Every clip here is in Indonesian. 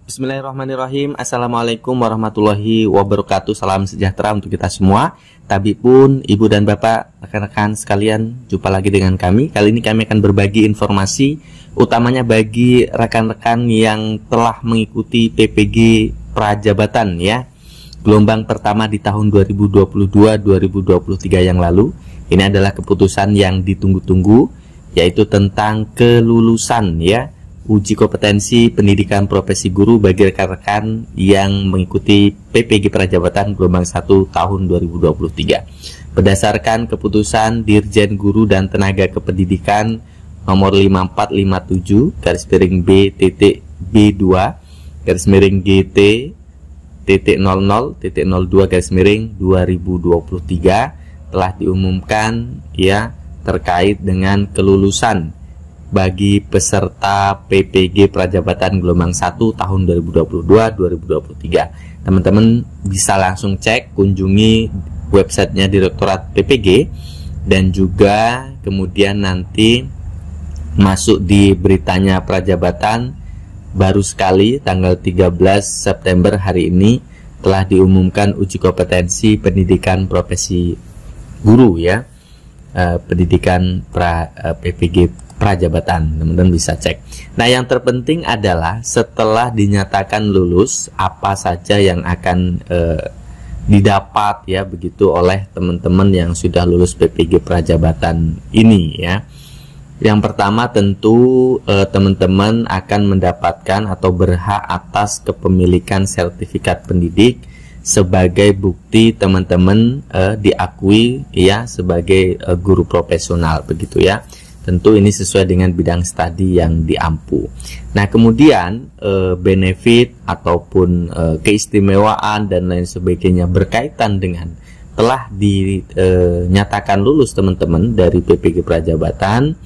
Bismillahirrahmanirrahim. Assalamualaikum warahmatullahi wabarakatuh. Salam sejahtera untuk kita semua. Tabi pun, ibu dan bapak, rekan-rekan sekalian, jumpa lagi dengan kami. Kali ini kami akan berbagi informasi, utamanya bagi rekan-rekan yang telah mengikuti PPG Prajabatan ya. Gelombang pertama di tahun 2022-2023 yang lalu. Ini adalah keputusan yang ditunggu-tunggu, yaitu tentang kelulusan ya. Uji kompetensi pendidikan profesi guru bagi rekan-rekan yang mengikuti PPG Prajabatan gelombang 1 tahun 2023. Berdasarkan keputusan Dirjen Guru dan Tenaga Kependidikan nomor 5457/B-TT-B2/00.02/2023 telah diumumkan ya terkait dengan kelulusan bagi peserta PPG Prajabatan gelombang 1 tahun 2022-2023. Teman-teman bisa langsung cek, kunjungi websitenya Direktorat PPG, dan juga kemudian nanti masuk di beritanya Prajabatan. Baru sekali tanggal 13 September hari ini telah diumumkan uji kompetensi pendidikan profesi guru ya, pendidikan PPG Prajabatan. Teman-teman bisa cek. Nah, yang terpenting adalah setelah dinyatakan lulus, apa saja yang akan didapat ya begitu oleh teman-teman yang sudah lulus PPG Prajabatan ini ya. Yang pertama tentu teman-teman akan mendapatkan atau berhak atas kepemilikan sertifikat pendidik sebagai bukti teman-teman diakui ya sebagai guru profesional begitu ya. Tentu ini sesuai dengan bidang studi yang diampu. Nah, kemudian benefit ataupun keistimewaan dan lain sebagainya berkaitan dengan telah dinyatakan lulus teman-teman dari PPG Prajabatan,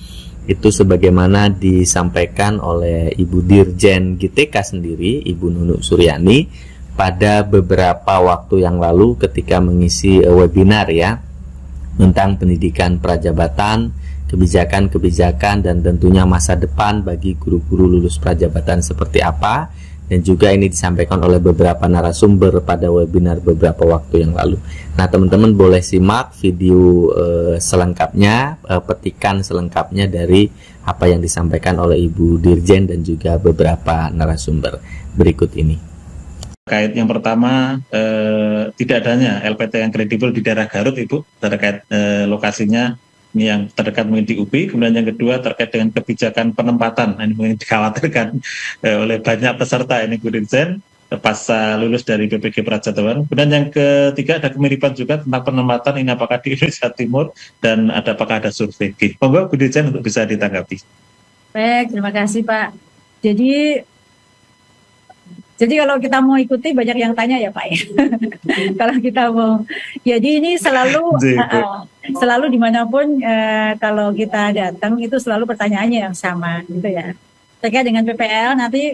itu sebagaimana disampaikan oleh Ibu Dirjen GTK sendiri, Ibu Nunuk Suryani, pada beberapa waktu yang lalu ketika mengisi webinar ya tentang pendidikan Prajabatan, kebijakan-kebijakan dan tentunya masa depan bagi guru-guru lulus Prajabatan seperti apa, dan juga ini disampaikan oleh beberapa narasumber pada webinar beberapa waktu yang lalu. Nah, teman-teman boleh simak video selengkapnya, petikan selengkapnya dari apa yang disampaikan oleh Ibu Dirjen dan juga beberapa narasumber berikut ini. Terkait yang pertama, tidak adanya LPT yang kredibel di daerah Garut, Ibu, terkait lokasinya ini yang terdekat mungkin di UPI. Kemudian yang kedua terkait dengan kebijakan penempatan, ini mungkin dikhawatirkan oleh banyak peserta ini Bu Dirjen pasca lulus dari PPG Prajabatan. Kemudian yang ketiga ada kemiripan juga tentang penempatan, ini apakah di Indonesia Timur dan apakah ada survei. Monggo Bu Dirjen untuk bisa ditanggapi. Baik, terima kasih Pak. Jadi kalau kita mau ikuti banyak yang tanya ya Pak ya. Kalau kita mau, jadi ini selalu dimanapun kalau kita datang itu selalu pertanyaannya yang sama gitu ya. Terkait dengan PPL nanti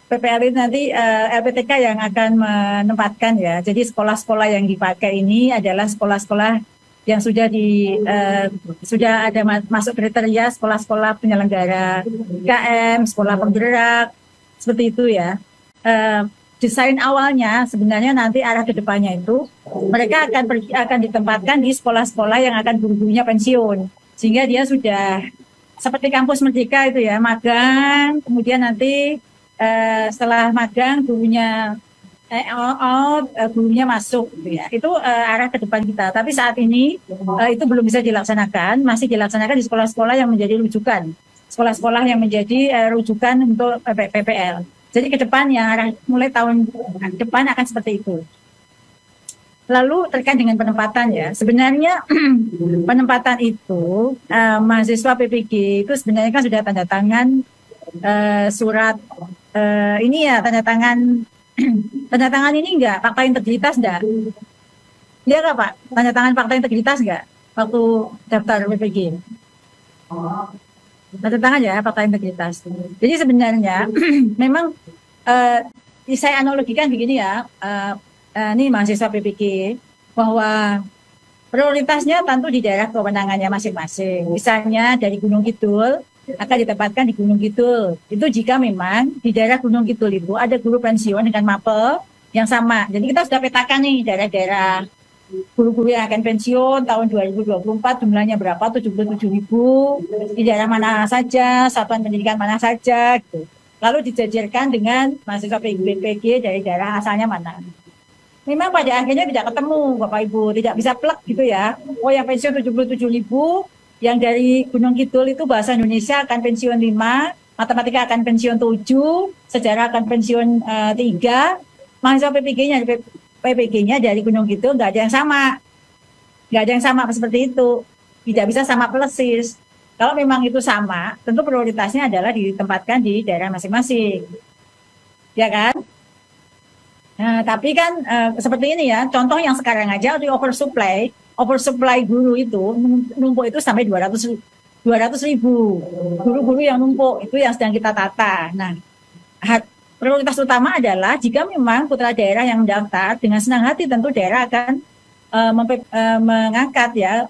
PPL ini nanti LPTK yang akan menempatkan ya. Jadi sekolah-sekolah yang dipakai ini adalah sekolah-sekolah yang sudah ada masuk kriteria sekolah-sekolah penyelenggara IKM, sekolah penggerak. Seperti itu ya. Desain awalnya sebenarnya nanti arah ke depannya itu mereka akan ditempatkan di sekolah-sekolah yang akan guru-gurunya pensiun, sehingga dia sudah seperti kampus Merdeka itu ya, magang, kemudian nanti setelah magang gurunya gurunya masuk gitu ya. Itu arah ke depan kita. Tapi saat ini itu belum bisa dilaksanakan, masih dilaksanakan di sekolah-sekolah yang menjadi rujukan. Sekolah-sekolah yang menjadi rujukan untuk PPL. Jadi ke depan yang mulai tahun depan akan seperti itu. Lalu terkait dengan penempatan ya, sebenarnya penempatan itu mahasiswa PPG itu sebenarnya kan sudah tanda tangan surat ini ya, tanda tangan ini enggak, fakta integritas enggak? Dia enggak Pak? Tanda tangan fakta integritas enggak waktu daftar PPG? Tanda tangan ya fakta integritas. Jadi sebenarnya memang saya analogikan begini ya, ini mahasiswa PPG bahwa prioritasnya tentu di daerah kewenangannya masing-masing. Misalnya dari Gunung Kidul akan ditempatkan di Gunung Kidul. Itu jika memang di daerah Gunung Kidul itu ada guru pensiun dengan mapel yang sama. Jadi kita sudah petakan nih daerah-daerah guru-guru yang akan pensiun tahun 2024 jumlahnya berapa, 77.000, di daerah mana saja, satuan pendidikan mana saja, gitu. Lalu dijajarkan dengan mahasiswa PPG dari daerah asalnya mana. Memang pada akhirnya tidak ketemu, Bapak Ibu, tidak bisa plek gitu ya. Oh, yang pensiun 77.000, yang dari Gunung Kidul itu bahasa Indonesia akan pensiun 5, matematika akan pensiun 7, sejarah akan pensiun 3, mahasiswa PPG-nya dari Gunung Kidul nggak ada yang sama. Nggak ada yang sama seperti itu. Tidak bisa sama persis. Kalau memang itu sama, tentu prioritasnya adalah ditempatkan di daerah masing-masing. Ya kan? Nah, tapi kan seperti ini ya, contoh yang sekarang aja di oversupply guru itu numpuk itu sampai 200.000 guru-guru yang numpuk itu yang sedang kita tata. Nah, prioritas utama adalah jika memang putra daerah yang mendaftar dengan senang hati tentu daerah akan mengangkat ya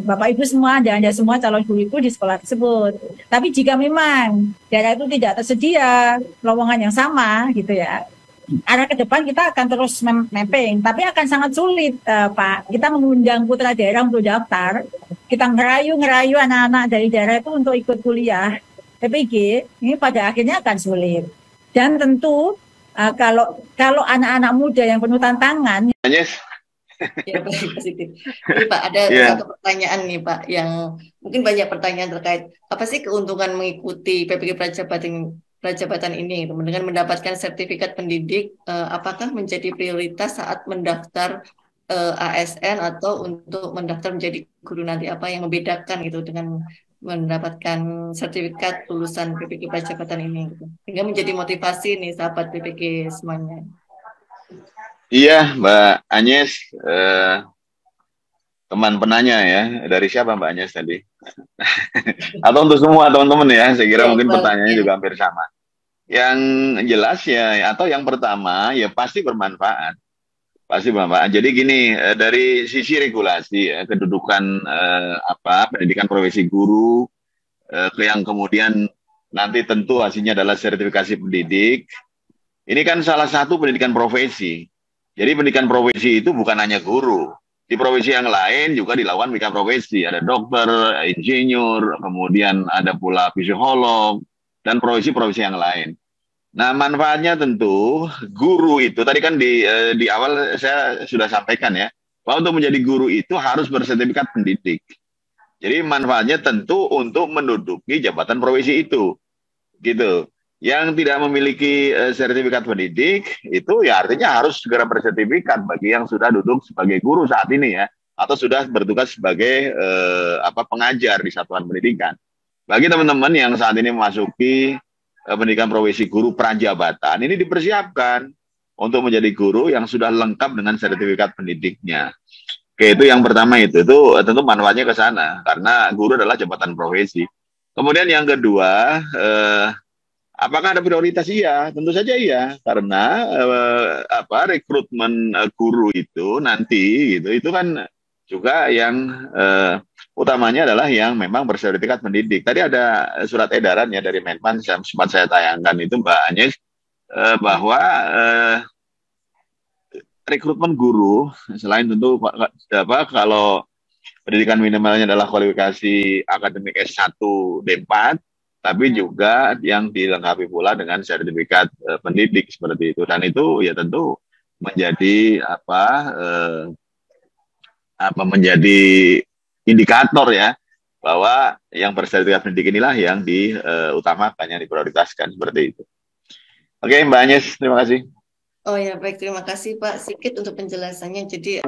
Bapak Ibu semua dan Anda semua calon guru itu di sekolah tersebut. Tapi jika memang daerah itu tidak tersedia lowongan yang sama gitu ya, arah ke depan kita akan terus mapping, tapi akan sangat sulit Pak. Kita mengundang putra daerah untuk daftar, kita ngerayu anak-anak dari daerah itu untuk ikut kuliah PPG, ini pada akhirnya akan sulit. Dan tentu kalau anak-anak muda yang penuh tantangan. Ya, positif. Jadi Pak, ada satu pertanyaan nih Pak, yang mungkin banyak pertanyaan terkait apa sih keuntungan mengikuti PPG Prajabatan ini dengan mendapatkan sertifikat pendidik, apakah menjadi prioritas saat mendaftar ASN atau untuk mendaftar menjadi guru nanti, apa yang membedakan gitu dengan mendapatkan sertifikat lulusan PPG Prajabatan ini gitu. Sehingga menjadi motivasi nih sahabat PPG semuanya. Iya Mbak Agnes, teman penanya ya, dari siapa Mbak Agnes tadi? Atau untuk semua teman-teman ya, saya kira mungkin pertanyaannya juga hampir sama. Yang jelas ya, atau yang pertama ya pasti bermanfaat. Pasti bermanfaat. Jadi gini, dari sisi regulasi ya, kedudukan pendidikan profesi guru, yang kemudian nanti tentu hasilnya adalah sertifikasi pendidik. Ini kan salah satu pendidikan profesi. Jadi pendidikan profesi itu bukan hanya guru. Di profesi yang lain juga dilakukan pendidikan profesi. Ada dokter, insinyur, kemudian ada pula psikolog, dan profesi-profesi yang lain. Nah, manfaatnya tentu guru itu, tadi kan di awal saya sudah sampaikan ya, bahwa untuk menjadi guru itu harus bersertifikat pendidik. Jadi manfaatnya tentu untuk menduduki jabatan profesi itu. Gitu. Yang tidak memiliki sertifikat pendidik itu ya artinya harus segera bersertifikat bagi yang sudah duduk sebagai guru saat ini ya, atau sudah bertugas sebagai pengajar di satuan pendidikan. Bagi teman-teman yang saat ini memasuki pendidikan profesi guru prajabatan, ini dipersiapkan untuk menjadi guru yang sudah lengkap dengan sertifikat pendidiknya. Oke, itu yang pertama itu tentu manfaatnya ke sana karena guru adalah jabatan profesi. Kemudian yang kedua, apakah ada prioritas? Iya, tentu saja iya, karena rekrutmen guru itu nanti gitu, itu kan juga yang utamanya adalah yang memang bersertifikat pendidik. Tadi ada surat edaran ya dari Menpan, sempat saya tayangkan itu Mbak Agnes, bahwa rekrutmen guru selain tentu kalau pendidikan minimalnya adalah kualifikasi akademik S1 D4, tapi juga yang dilengkapi pula dengan sertifikat pendidik seperti itu, dan itu ya tentu menjadi menjadi indikator ya bahwa yang bersertifikat pendidik inilah yang diutamakan, yang diprioritaskan seperti itu. Oke Mbak Agnes, terima kasih. Oh ya baik, terima kasih Pak Sigit untuk penjelasannya. Jadi